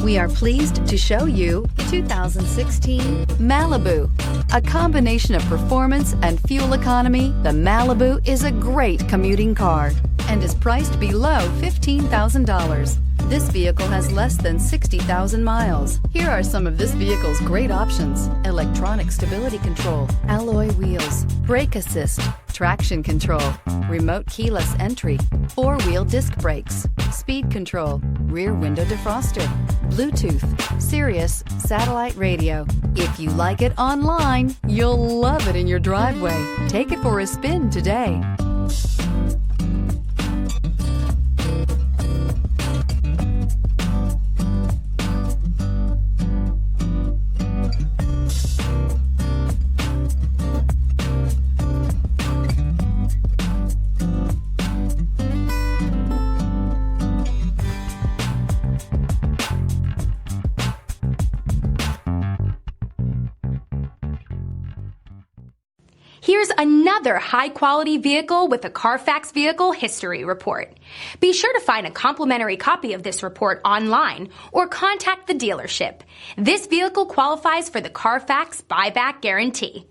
We are pleased to show you 2016 Malibu. A combination of performance and fuel economy, the Malibu is a great commuting car and is priced below $15,000. This vehicle has less than 60,000 miles. Here are some of this vehicle's great options: electronic stability control, alloy wheels, brake assist, traction control, remote keyless entry, four-wheel disc brakes, speed control, rear window defroster, Bluetooth, Sirius satellite radio. If you like it online, you'll love it in your driveway. Take it for a spin today. Here's another high-quality vehicle with a Carfax Vehicle History Report. Be sure to find a complimentary copy of this report online or contact the dealership. This vehicle qualifies for the Carfax Buyback Guarantee.